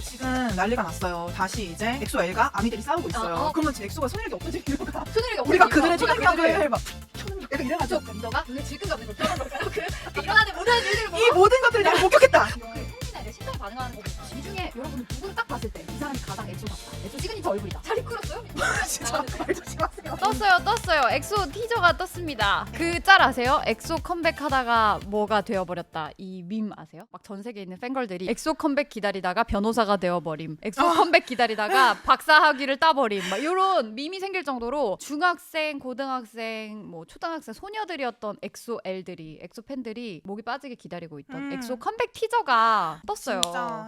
지금 난리가 났어요. 다시 이제 엑소 L가 아미들이 싸우고 있어요. 그러면 지금 엑소가 손흥력이 없어진 이유가 우리가 그들의 초능력을 막 초능력 약간 이래가지고 리더가 눈에 질끈 잡는 걸 떠는 걸까요? 그 일어나는 모든 일들을 이 모든 것들을 내가 목격했다. 흥미나 이제 심장이 반응하는 거고 이 중에 여러분 누군 딱 봤을 때 이 사람이 가장 엑소 같다. 엑소 시그니처 얼굴이다. 잘 이끌었어요? 진짜 말 조심하세요. 떴어요. 엑소 티저가 떴습니다. 그 짤 아세요? 엑소 컴백하다가 뭐가 되어버렸다. 이 밈 아세요? 막 전 세계에 있는 팬걸들이 엑소 컴백 기다리다가 변호사가 되어버림. 엑소 컴백 기다리다가 박사학위를 따버림. 막 이런 밈이 생길 정도로 중학생, 고등학생, 뭐 초등학생 소녀들이었던 엑소 L들이, 엑소 팬들이 목이 빠지게 기다리고 있던 엑소 컴백 티저가 떴어요.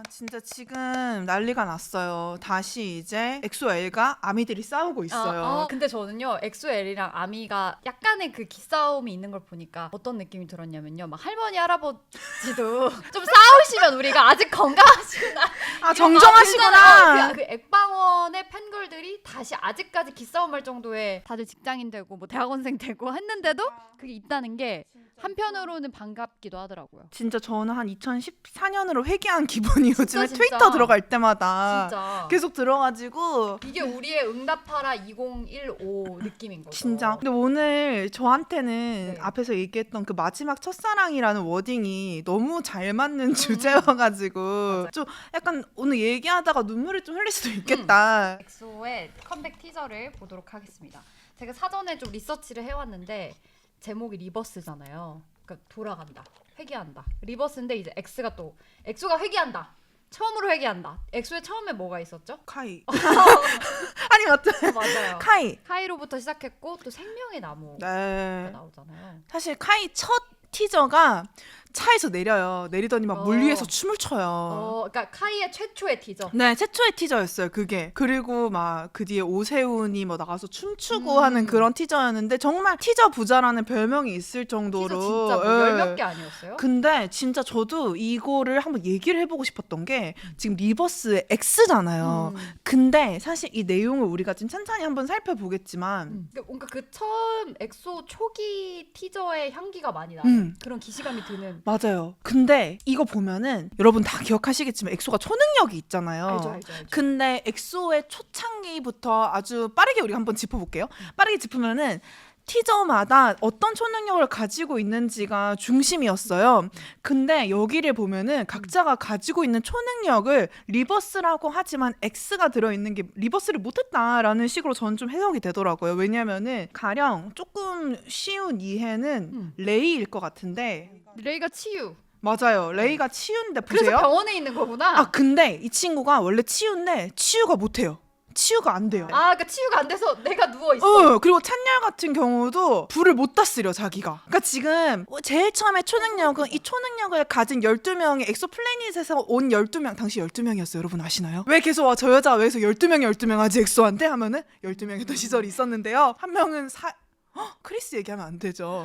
진짜 지금 난리가 났어요. 다시 이제 엑소 L가 아미들이 싸우고 있어요. 근데 저는요 엑소 L이랑 아미가 약간의 그 기싸움이 있는 걸 보니까 어떤 느낌이 들었냐면요, 막 할머니 할아버지도 좀 싸우시면 우리가 아직 건강하시구나. 아 정정하시구나. 그 액방원의 팬걸들이 다시 아직까지 기싸움할 정도의 다들 직장인 되고 뭐 대학원생 되고 했는데도 그게 있다는 게 한편으로는 반갑기도 하더라고요. 진짜 저는 한 2014년으로 회귀한 기분이 요즘에 진짜. 트위터 들어갈 때마다 진짜 계속 들어가지고 이게 우리의 응답하라 2015 느낌인 거죠. 진짜. 근데 오늘 저한테는 네. 앞에서 얘기했던 그 마지막 첫사랑이라는 워딩이 너무 잘 맞는 주제여가지고 좀 약간 오늘 얘기하다가 눈물을 좀 흘릴 수도 있겠다. 엑소의 컴백 티저를 보도록 하겠습니다. 제가 사전에 좀 리서치를 해왔는데 제목이 리버스잖아요. 그러니까 돌아간다, 회귀한다. 리버스인데 이제 엑소가 회귀한다. 처음으로 회귀한다. 엑소의 처음에 뭐가 있었죠? 카이. 아니 어떤 맞아요. 카이로부터 시작했고 또 생명의 나무가 네. 나오잖아요. 사실 카이 첫 티저가 차에서 내려요. 내리더니 막 물 위에서 춤을 춰요. 그러니까 카이의 최초의 티저. 네, 최초의 티저였어요, 그게. 그리고 막 그 뒤에 오세훈이 뭐 나가서 춤추고 하는 그런 티저였는데 정말 티저 부자라는 별명이 있을 정도로. 티저 진짜 뭐 열 몇 개 아니었어요? 근데 진짜 저도 이거를 한번 얘기를 해보고 싶었던 게 지금 리버스의 X잖아요. 근데 사실 이 내용을 우리가 지금 천천히 한번 살펴보겠지만 뭔가 그 처음 엑소 초기 티저의 향기가 많이 나는 그런 기시감이 드는. 맞아요. 근데 이거 보면은 여러분 다 기억하시겠지만 엑소가 초능력이 있잖아요. 알죠. 근데 엑소의 초창기부터 아주 빠르게 우리가 한번 짚어볼게요. 빠르게 짚으면은 티저마다 어떤 초능력을 가지고 있는지가 중심이었어요. 근데 여기를 보면은 각자가 가지고 있는 초능력을 리버스라고 하지만 X가 들어있는 게 리버스를 못했다라는 식으로 저는 좀 해석이 되더라고요. 왜냐면은 가령 조금 쉬운 이해는 레이일 것 같은데 레이가 치유. 맞아요. 레이가 치유인데 보세요. 그래서 병원에 있는 거구나. 근데 이 친구가 원래 치유인데 치유가 못해요. 치유가 안 돼요. 그러니까 치유가 안 돼서 내가 누워 있어. 그리고 찬열 같은 경우도 불을 못 다스려 자기가. 그러니까 지금 제일 처음에 초능력은 이 초능력을 가진 12명의 엑소플래닛에서 온 12명, 당시 12명이었어요. 여러분 아시나요? 왜 계속 저 여자 왜 계속 12명 하지 엑소한테 하면은 12명이었던 시절이 있었는데요. 한 명은 크리스 얘기하면 안 되죠.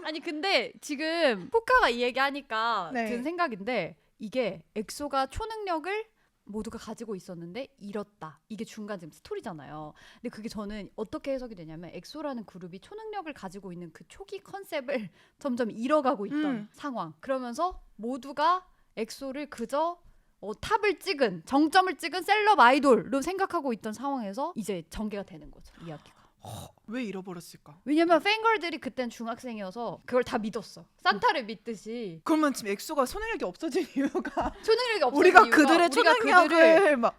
아니 근데 지금 포카가 이 얘기하니까 네. 든 생각인데 이게 엑소가 초능력을 모두가 가지고 있었는데 잃었다. 이게 중간 지금 스토리잖아요. 근데 그게 저는 어떻게 해석이 되냐면 엑소라는 그룹이 초능력을 가지고 있는 그 초기 컨셉을 점점 잃어가고 있던 상황. 그러면서 모두가 엑소를 그저 탑을 찍은, 정점을 찍은 셀럽 아이돌로 생각하고 있던 상황에서 이제 전개가 되는 거죠. 이야기가. 왜 잃어버렸을까? 왜냐면 팬걸들이 그땐 중학생이어서 그걸 다 믿었어. 산타를 믿듯이. 그러면 지금 엑소가 초능력이 없어진 이유가 초능력이 없어진 우리가 이유가 그들의 우리가 초능력을 막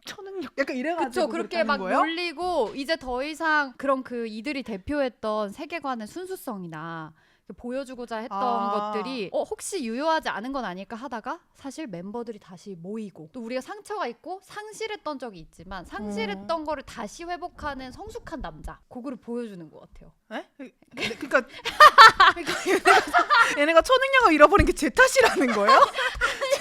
초능력 약간 이래가지고 그쵸, 그렇게 막 거예요? 놀리고 이제 더 이상 그런 그 이들이 대표했던 세계관의 순수성이나 보여주고자 했던 것들이 혹시 유효하지 않은 건 아닐까 하다가 사실 멤버들이 다시 모이고 또 우리가 상처가 있고 상실했던 적이 있지만 상실했던 거를 다시 회복하는 성숙한 남자 그거를 보여주는 것 같아요. 에? 그러니까 얘네가 초능력을 잃어버린 게 제 탓이라는 거예요?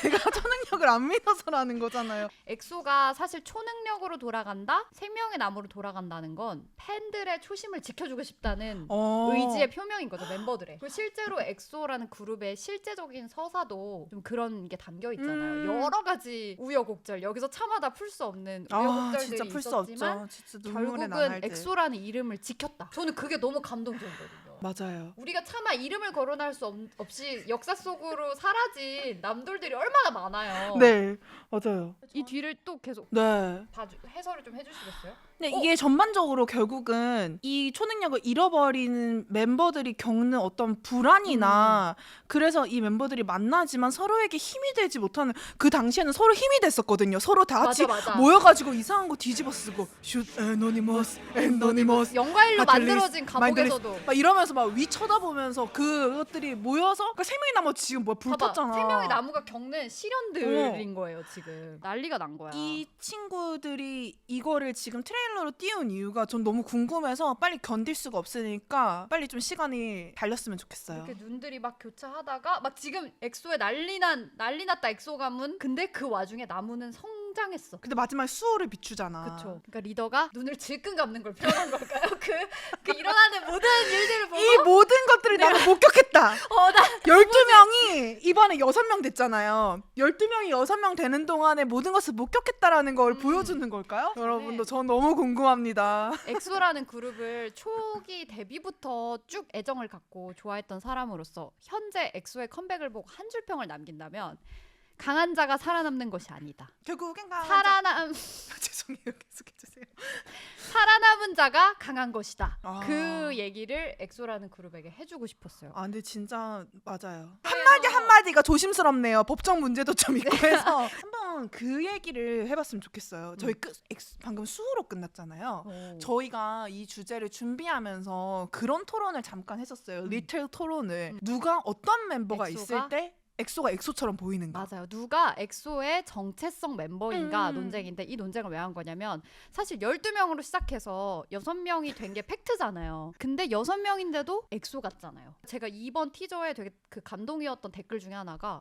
제가 초능력을 안 믿어서라는 거잖아요. 엑소가 사실 초능력으로 돌아간다? 생명의 나무로 돌아간다는 건 팬들의 초심을 지켜주고 싶다는 의지의 표명인 거죠, 멤버들의. 그리고 실제로 엑소라는 그룹의 실제적인 서사도 좀 그런 게 담겨 있잖아요. 여러 가지 우여곡절, 여기서 참아다 풀 수 없는 우여곡절들이 진짜 풀 수 있었지만 없죠. 진짜 눈물의 결국은 나날들. 엑소라는 이름을 지켰다. 저는 그게 너무 감동적이거든요. 맞아요. 우리가 차마 이름을 거론할 수 없이 역사 속으로 사라진 남돌들이 얼마나 많아요. 네, 맞아요. 이 뒤를 또 계속 네. 해설을 좀 해주시겠어요? 근데 이게 전반적으로 결국은 이 초능력을 잃어버리는 멤버들이 겪는 어떤 불안이나 그래서 이 멤버들이 만나지만 서로에게 힘이 되지 못하는 그 당시에는 서로 힘이 됐었거든요. 서로 다 같이 맞아. 모여가지고 이상한 거 뒤집어 쓰고 슛 애노니머스 영과일로 아틀리스, 만들어진 감옥에서도 막 이러면서 막 위 쳐다보면서 그것들이 모여서 그러니까 세 명이 남아 지금 뭐야 불 봐봐, 탔잖아. 세 명의 나무가 겪는 시련들인 거예요 지금. 난리가 난 거야. 이 친구들이 이거를 지금 트레일러로 띄운 이유가 전 너무 궁금해서 빨리 견딜 수가 없으니까 빨리 좀 시간이 달렸으면 좋겠어요. 이렇게 눈들이 막 교차하다가 막 지금 엑소에 난리 났다 엑소 가문. 근데 그 와중에 나무는 성장했어. 근데 마지막에 수호를 비추잖아. 그쵸. 그러니까 리더가 눈을 질끈 감는 걸 표현한 걸까요? 그 일어나는 모든 일들을 보고 이 모든 것들을 나는 목격했다. 나 12명이 이번에 6명 됐잖아요. 12명이 6명 되는 동안에 모든 것을 목격했다라는 걸 보여주는 걸까요? 여러분도 전 너무 궁금합니다. 엑소라는 그룹을 초기 데뷔부터 쭉 애정을 갖고 좋아했던 사람으로서 현재 엑소의 컴백을 보고 한 줄 평을 남긴다면 강한 자가 살아남는 것이 아니다. 결국엔 죄송해요. 계속해주세요. 살아남은 자가 강한 것이다. 아. 그 얘기를 엑소라는 그룹에게 해주고 싶었어요. 아 근데 진짜 맞아요. 한마디가 조심스럽네요. 법적 문제도 좀 있고 해서 한번 그 얘기를 해봤으면 좋겠어요. 저희 방금 수호로 끝났잖아요. 저희가 이 주제를 준비하면서 그런 토론을 잠깐 했었어요. 리틀 토론을. 누가 어떤 멤버가 있을 때 엑소가 엑소처럼 보이는가. 맞아요. 누가 엑소의 정체성 멤버인가 음. 논쟁인데 이 논쟁을 왜 한 거냐면 사실 12명으로 시작해서 6명이 된 게 팩트잖아요. 근데 6명인데도 엑소 같잖아요. 제가 이번 티저에 되게 그 감동이었던 댓글 중에 하나가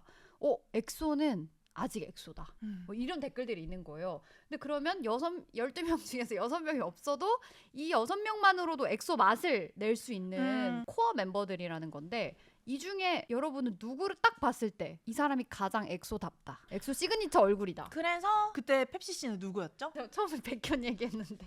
엑소는 아직 엑소다. 뭐 이런 댓글들이 있는 거예요. 근데 그러면 12명 중에서 6명이 없어도 이 6명만으로도 엑소 맛을 낼 수 있는 코어 멤버들이라는 건데 이 중에 여러분은 누구를 딱 봤을 때 이 사람이 가장 엑소답다. 엑소 시그니처 얼굴이다. 그래서 그때 펩시 씨는 누구였죠? 처음에 백현 얘기했는데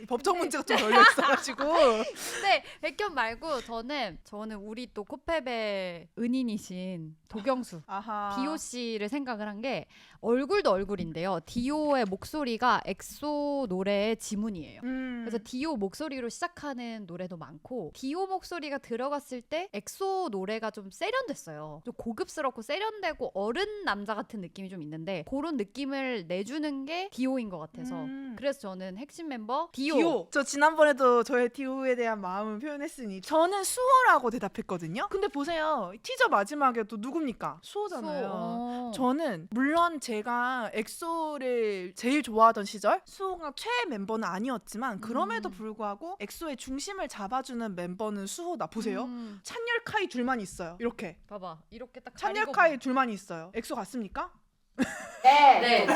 이 법적 문제가 좀 걸려 있어가지고. 근데 백현 말고 저는 우리 또 코페베 은인이신 도경수 아하. 디오 씨를 생각을 한 게 얼굴도 얼굴인데요. 디오의 목소리가 엑소 노래의 지문이에요. 그래서 디오 목소리로 시작하는 노래도 많고 디오 목소리가 들어갔을 때 엑소 노래가 좀 세련됐어요. 좀 고급스럽고 세련되고 어른 남자 같은 느낌이 좀 있는데 그런 느낌을 내주는 게 디오인 것 같아서 그래서 저는 핵심 멤버 디오. 저 지난번에도 저의 디오에 대한 마음을 표현했으니 저는 수호라고 대답했거든요. 근데 보세요. 티저 마지막에 또 누굽니까? 수호잖아요. 저는 물론 제가 엑소를 제일 좋아하던 시절 수호가 최애 멤버는 아니었지만 그럼에도 불구하고 엑소의 중심을 잡아주는 멤버는 수호다. 보세요. 찬열 카이 둘만 있어요. 이렇게 봐봐 이렇게 딱 찬열 가리고 카이 둘만 있어요. 엑소 같습니까? 네.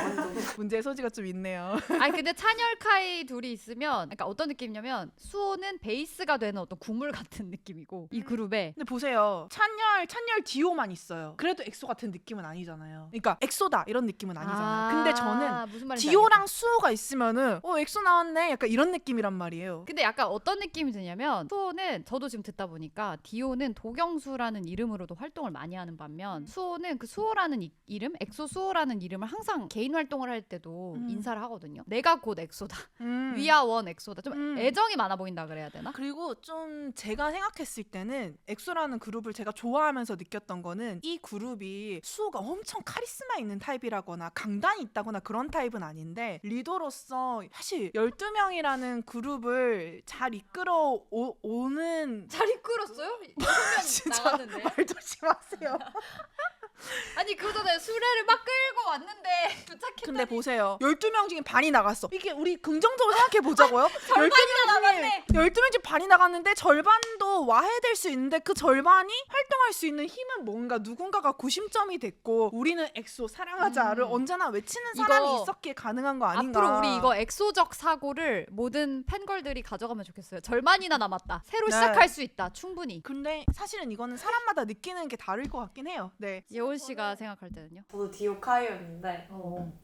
문제의 소지가 좀 있네요. 아니 근데 찬열 카이 둘이 있으면 그러니까 어떤 느낌이냐면 수호는 베이스가 되는 어떤 국물 같은 느낌이고 이 그룹에 근데 보세요. 찬열 디오만 있어요. 그래도 엑소 같은 느낌은 아니잖아요. 그러니까 엑소다 이런 느낌은 아니잖아요. 근데 저는 무슨 말인지 디오랑 알겠다. 수호가 있으면은 엑소 나왔네 약간 이런 느낌이란 말이에요. 근데 약간 어떤 느낌이 드냐면 수호는 저도 지금 듣다 보니까 디오는 도경수라는 이름으로도 활동을 많이 하는 반면 수호는 그 수호라는 이름 엑소 수호라는 이름을 항상 개인 활동을 할 때도 인사를 하거든요. 내가 곧 엑소다. 위아 원 엑소다. 좀 애정이 많아 보인다 그래야 되나? 그리고 좀 제가 생각했을 때는 엑소라는 그룹을 제가 좋아하면서 느꼈던 거는 이 그룹이 수호가 엄청 카리스마 있는 타입이라거나 강단이 있다거나 그런 타입은 아닌데 리더로서 사실 12명이라는 그룹을 잘 이끌어 오는 잘 이끌었어요? 6명 진짜 나갔는데. 말 조심하세요. 아니 그거잖아요. 수레를 막 끌고 왔는데 도착했더니 근데 보세요. 12명 중에 반이 나갔어. 이게 우리 긍정적으로 생각해 보자고요. 절반이나 나갔네. 12명 중에 반이 나갔는데 절반도 와해될 수 있는데 그 절반이 활동할 수 있는 힘은 뭔가 누군가가 구심점이 됐고 우리는 엑소 사랑하자를 언제나 외치는 사람이 이거 있었기에 가능한 거 아닌가. 앞으로 우리 이거 엑소적 사고를 모든 팬걸들이 가져가면 좋겠어요. 절반이나 남았다. 새로 네. 시작할 수 있다. 충분히. 근데 사실은 이거는 사람마다 느끼는 게 다를 것 같긴 해요. 네. 예원 씨가 생각할 때는요? 저도 디오 카이였는데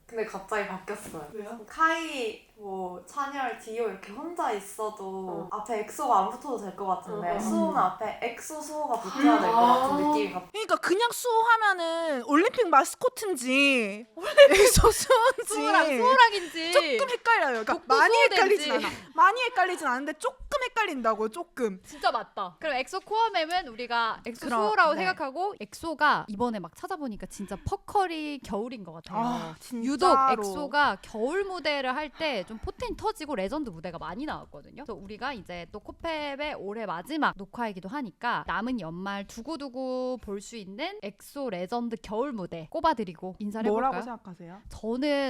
근데 갑자기 바뀌었어요. 왜요? 카이 뭐 찬열, 디오 이렇게 혼자 있어도 앞에 엑소가 안 붙어도 될 것 같은데 수호는 앞에 엑소 수호가 붙어야 될 것 같은 느낌이 그러니까 그냥 수호하면은 올림픽 마스코트인지 엑소 수호인지 수호랑인지 조금 헷갈려요. 그러니까 독도 많이 수호된지. 헷갈리진 않아. 많이 헷갈리진 않은데 조금 헷갈린다고 조금. 진짜 맞다. 그럼 엑소 코어맵은 우리가 엑소 그럼, 수호라고 네. 생각하고 엑소가 이번에 막 찾아보니까 진짜 퍼컬이 겨울인 것 같아요. 아, 진짜로. 유독 엑소가 겨울 무대를 할 때 좀 포텐이 터지고 레전드 무대가 많이 나왔거든요. 그래서 우리가 이제 또 코펩의 올해 마지막 녹화이기도 하니까 남은 연말 두고두고 볼 수 있는 엑소 레전드 겨울 무대 꼽아드리고 인사를 뭐라고 해볼까요? 생각하세요?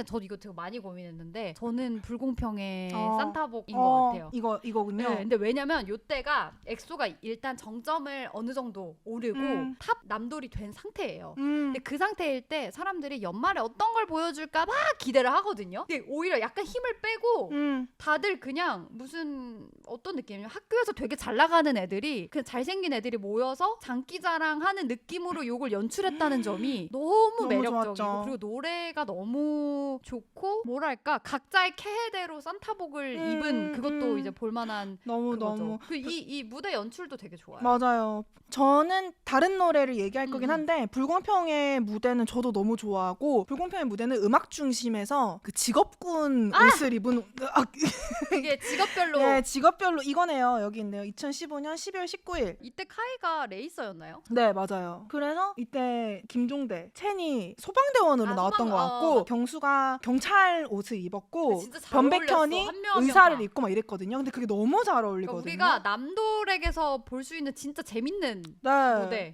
저도 이거 되게 많이 고민했는데 저는 불공평의 어. 산타복인 것 같아요. 이거군요. 네, 근데 왜냐면 요때가 엑소가 일단 정점을 어느 정도 오르고 탑 남돌이 된 상태예요. 근데 그 상태일 때 사람들이 연말에 어떤 걸 보여줄까 막 기대를 하거든요. 근데 오히려 약간 힘을 빼고 다들 그냥 무슨 어떤 느낌이냐면 학교에서 되게 잘 나가는 애들이 그냥 잘생긴 애들이 모여서 장기자랑하는 느낌으로 요걸 연출했다는 점이 너무 매력적이고 좋았죠. 그리고 노래가 너무 좋고 뭐랄까 각자의 캐해대로 산타복을 입은 그것도 이제 볼만한 너무 그거죠. 이 무대 연출도 되게 좋아요. 맞아요. 저는 다른 노래를 얘기할 거긴 한데 불공평의 무대는 저도 너무 좋아하고 불공평의 무대는 음악 중심에서 그 직업군 옷을 입은 이게 직업별로 네, 직업별로 이거네요. 여기 있네요. 2015년 12월 19일. 이때 카이가 레이서였나요? 네, 맞아요. 그래서 이때 김종대, 채니 소방대원으로 아, 나왔던 것 같고 경수가 경찰 옷을 입었고 진짜 잘 변백현이 어울렸어. 한 명, 한 의사를 명 다. 입고 막 이랬거든요. 근데 그게 너무 잘 그러니까 어울리거든요. 우리가 남돌에게서 볼 수 있는 진짜 재밌는 네. 무대.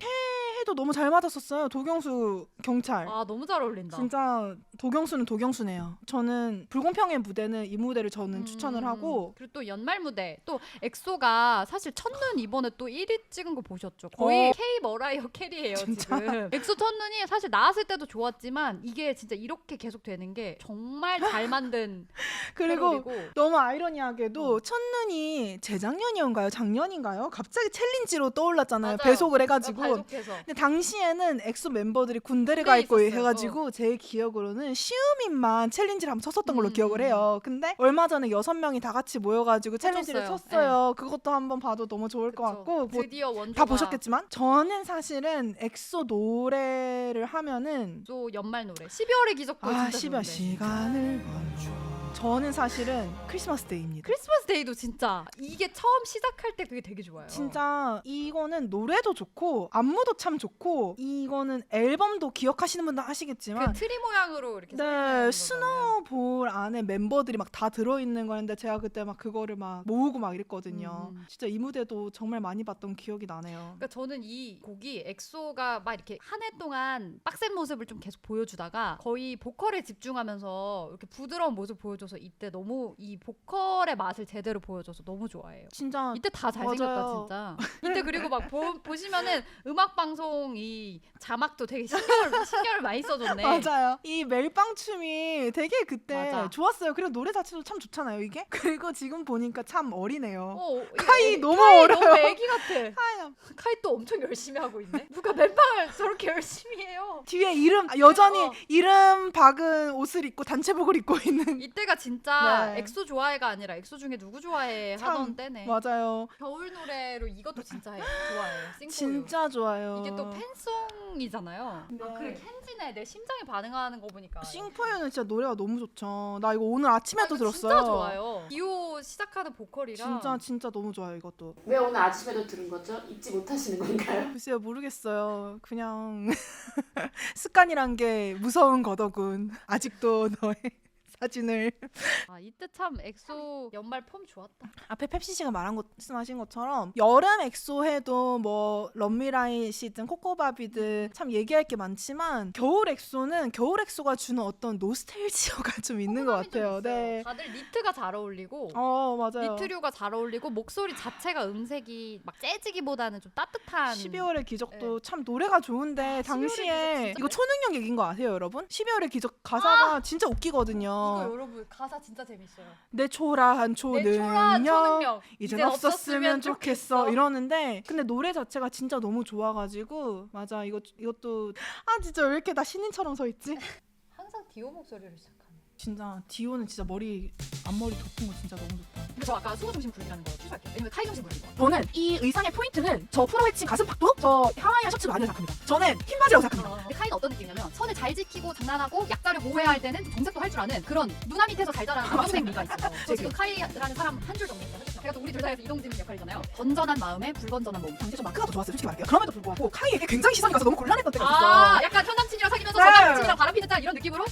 해도 너무 잘 맞았었어요. 도경수 경찰. 아 너무 잘 어울린다. 진짜 도경수는 도경수네요. 저는 불공평의 무대는 이 무대를 저는 추천을 하고 그리고 또 연말 무대 또 엑소가 사실 첫눈 이번에 또 1위 찍은 거 보셨죠? 거의 K 머라이어 캐리예요 진짜? 지금. 엑소 첫눈이 사실 나왔을 때도 좋았지만 이게 진짜 이렇게 계속 되는 게 정말 잘 만든 그리고 캐롤이고. 너무 아이러니하게도 첫눈이 재작년이었나요? 작년인가요? 갑자기 챌린지로 떠올랐잖아요. 맞아요. 배속을 해가지고. 발족해서. 근데 당시에는 엑소 멤버들이 군대를 가 있고 있었어요. 해가지고 제 기억으로는 시우민만 챌린지를 한번 쳤었던 걸로 기억을 해요. 근데 얼마 전에 6명이 다 같이 모여가지고 챌린지를 해줬어요. 쳤어요. 그것도 한번 봐도 너무 좋을 것 그쵸. 같고 뭐 드디어 원조가 다 보셨겠지만 저는 사실은 엑소 노래를 하면은 또 연말 노래 12월의 기적도 진짜 12월 좋은데. 시간을 멈춰. 저는 사실은 크리스마스 데이입니다. 크리스마스 데이도 진짜 이게 처음 시작할 때 그게 되게 좋아요. 진짜 이거는 노래도 좋고 안무도 참 좋고 이거는 앨범도 기억하시는 분들 아시겠지만 그 트리 모양으로 이렇게 서 있는 네 거잖아요. 스노볼 안에 멤버들이 막 다 들어있는 거였는데 제가 그때 막 그거를 막 모으고 막 이랬거든요. 진짜 이 무대도 정말 많이 봤던 기억이 나네요. 그러니까 저는 이 곡이 엑소가 막 이렇게 한 해 동안 빡센 모습을 좀 계속 보여주다가 거의 보컬에 집중하면서 이렇게 부드러운 모습 보여줘서 이때 너무 이 보컬의 맛을 제대로 보여줘서 너무 좋아해요. 진짜 이때 다 잘생겼다 맞아요. 진짜. 이때 그리고 막 보시면은 음악 방송 이 자막도 되게 신경을 많이 써줬네. 맞아요. 이 멜빵 춤이 되게 그때 맞아. 좋았어요. 그리고 노래 자체도 참 좋잖아요, 이게. 그리고 지금 보니까 참 어리네요. 카이 너무 카이 어려요. 너무 애기 같아. 카이야. 카이 또 엄청 열심히 하고 있네. 누가 멜빵을 저렇게 열심히 해요. 뒤에 이름 여전히 어. 이름 박은 옷을 입고 단체복을 입고 있는 이때가 진짜 네. 엑소 좋아해가 아니라 엑소 중에 누구 좋아해 참, 하던 때네. 맞아요. 겨울 노래로 이것도 진짜 좋아해요. 싱포유. 진짜 좋아요. 이게 또 팬송이잖아요. 네. 아, 그래 켄진의 내 심장이 반응하는 거 보니까. 싱포유는 진짜 노래가 너무 좋죠. 나 이거 오늘 아침에도 이거 들었어요. 진짜 좋아요. 디오 시작하는 보컬이랑 진짜 너무 좋아요, 이것도. 왜 오늘 아침에도 들은 거죠? 잊지 못하시는 건가요? 글쎄요, 모르겠어요. 그냥 습관이란 게 무서운 거더군. 아직도 너의 사진을 아 이때 참 엑소 연말 폼 좋았다. 앞에 펩시 씨가 말씀하신 것처럼 여름 엑소 해도 뭐 럼미라이 시든 코코바비든 참 얘기할 게 많지만 겨울 엑소가 주는 어떤 노스텔지어가 좀 있는 것 같아요. 네. 다들 니트가 잘 어울리고 맞아요. 니트류가 잘 어울리고 목소리 자체가 음색이 막 재즈기보다는 좀 따뜻한 12월의 기적도 참 노래가 좋은데 12월의 당시에 기적 진짜 이거 초능력 얘기인 거 아세요, 여러분? 12월의 기적 가사가 진짜 웃기거든요. 이거 여러분 가사 진짜 재밌어요. 내 초라한 내 초라한 초능력 이젠 없었으면 좋겠어 이러는데 근데 노래 자체가 진짜 너무 좋아가지고 맞아 이것도 진짜 왜 이렇게 나 신인처럼 서 있지? 항상 디오 목소리로 시작하네. 진짜 디오는 진짜 앞머리 덮은 거 진짜 너무 좋다. 근데 저 아까 수호 중심 굴리라는 거 취소할게요. 왜냐면 카이 중심 굴린 거. 저는 이 의상의 포인트는 저 프로 헤칭 가슴팍도 저 하와이안 셔츠로 아니라 생각합니다. 저는 흰 바지라고 생각합니다. 근데 카이는 어떤 느낌이냐면 선을 잘 지키고 장난하고 약자를 보호해야 할 때는 정색도 할 줄 아는 그런 누나 밑에서 잘 자라는 남동생 미가 있어요. 저 지금 카이라는 사람 한 줄 정리했어요. 제가 또 우리 둘 사이에서 이동진 역할이잖아요. 건전한 마음에 불건전한 몸. 당시 저 마크가 더 좋았어요. 솔직히 말할게요. 그럼에도 불구하고 카이에게 굉장히 시선이 가서 너무 곤란했던 때가 있었어요. 아, 약간 현 남친이랑 사귀면서 네. 전 남친이랑 바람피는 짤 이런 느낌으로